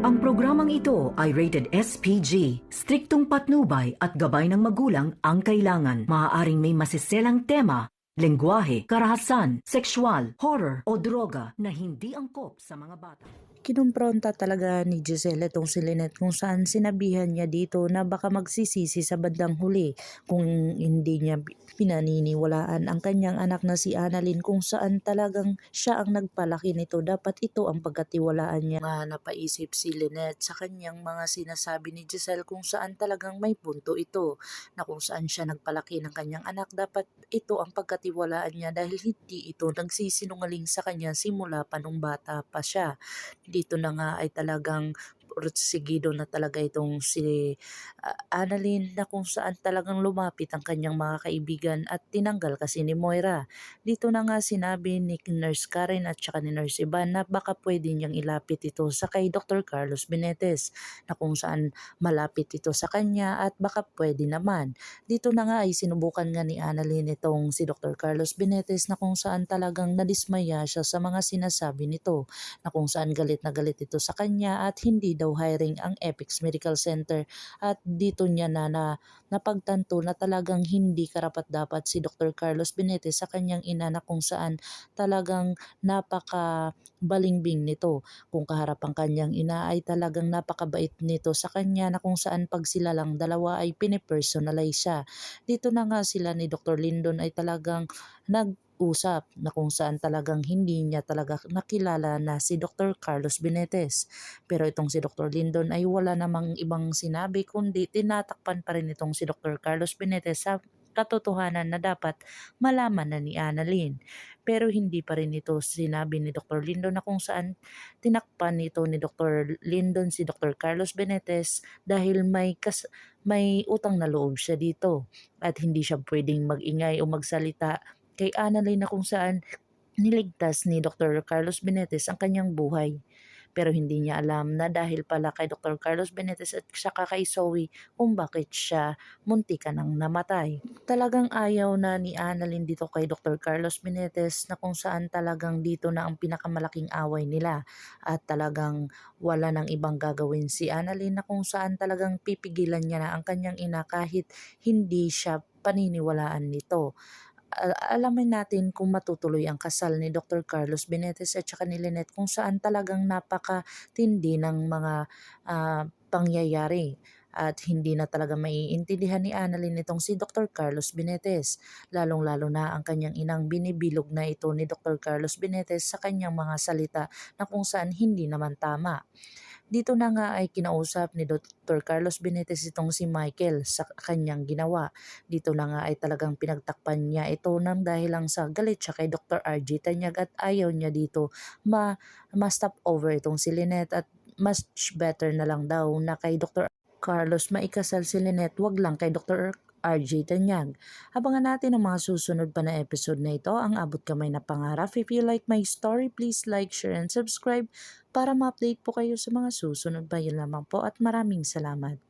Ang programang ito ay rated SPG. Striktong patnubay at gabay ng magulang ang kailangan. Maaaring may masiselang tema, lengguwahe, karahasan, sexual, horror o droga na hindi angkop sa mga bata. Kinumpronta talaga ni Giselle itong si Lynette kung saan sinabihan niya dito na baka magsisisi sa bandang huli kung hindi niya pinaniniwalaan ang kanyang anak na si Annalyn, kung saan talagang siya ang nagpalaki nito. Dapat ito ang pagkatiwalaan niya. Napaisip si Lynette sa kanyang mga sinasabi ni Giselle kung saan talagang may punto ito, na kung saan siya nagpalaki ng kanyang anak, dapat ito ang pagkatiwalaan niya dahil hindi ito nagsisinungaling sa kanya simula pa nung bata pa siya. Dito na nga ay talagang porsigido na talaga itong si Annalyn, na kung saan talagang lumapit ang kanyang mga kaibigan at tinanggal kasi ni Moira. Dito na nga sinabi ni Nurse Karen at saka ni Nurse Ivan na baka pwede niyang ilapit ito sa kay Dr. Carlos Benitez, na kung saan malapit ito sa kanya at baka pwede naman. Dito na nga ay sinubukan nga ni Annalyn itong si Dr. Carlos Benitez, na kung saan talagang nadismaya siya sa mga sinasabi nito, na kung saan galit na galit ito sa kanya at hindi daw hiring ang Epix Medical Center. At dito niya na napagtanto na talagang hindi karapat-dapat si Dr. Carlos Benitez sa kanyang ina, na kung saan talagang napaka balimbing nito. Kung kaharap ang kanyang ina ay talagang napakabait nito sa kanya, na kung saan pag sila lang dalawa ay pinipersonalize siya. Dito na nga sila ni Dr. Lindon ay talagang usap, na kung saan talagang hindi niya talaga nakilala na si Dr. Carlos Benitez. Pero itong si Dr. Lindon ay wala namang ibang sinabi kundi tinatakpan pa rin itong si Dr. Carlos Benitez sa katotohanan na dapat malaman na ni Annalyn. Pero hindi pa rin ito sinabi ni Dr. Lindon, na kung saan tinakpan nito ni Dr. Lindon si Dr. Carlos Benitez dahil may utang na loob siya dito at hindi siya pwedeng magingay o magsalita kay Annalyn, na kung saan niligtas ni Dr. Carlos Benitez ang kanyang buhay. Pero hindi niya alam na dahil pala kay Dr. Carlos Benitez at saka kay Zoe kung bakit siya muntika nang namatay. Talagang ayaw na ni Annalyn dito kay Dr. Carlos Benitez, na kung saan talagang dito na ang pinakamalaking away nila at talagang wala nang ibang gagawin si Annalyn, na kung saan talagang pipigilan niya na ang kanyang ina kahit hindi siya paniniwalaan nito. Alamin natin kung matutuloy ang kasal ni Dr. Carlos Benitez at saka ni Lynette, kung saan talagang napakatindi ng mga pangyayari at hindi na talaga maiintindihan ni Annalyn itong si Dr. Carlos Benitez, lalong-lalo na ang kanyang inang binibilog na ito ni Dr. Carlos Benitez sa kanyang mga salita, na kung saan hindi naman tama. Dito na nga ay kinausap ni Dr. Carlos Benitez itong si Michael sa kanyang ginawa. Dito na nga ay talagang pinagtakpan niya ito ng dahil lang sa galit siya kay Dr. RG Tanyag at ayaw niya dito ma-stop over itong si Lynette, at much better na lang daw na kay Dr. Carlos maikasal si Lynette, wag lang kay Dr. RJ Tanyag. Abangan natin ang mga susunod pa na episode na ito, ang abot kamay na pangarap. If you like my story, please like, share, and subscribe para ma-update po kayo sa mga susunod pa. Yun lamang po at maraming salamat.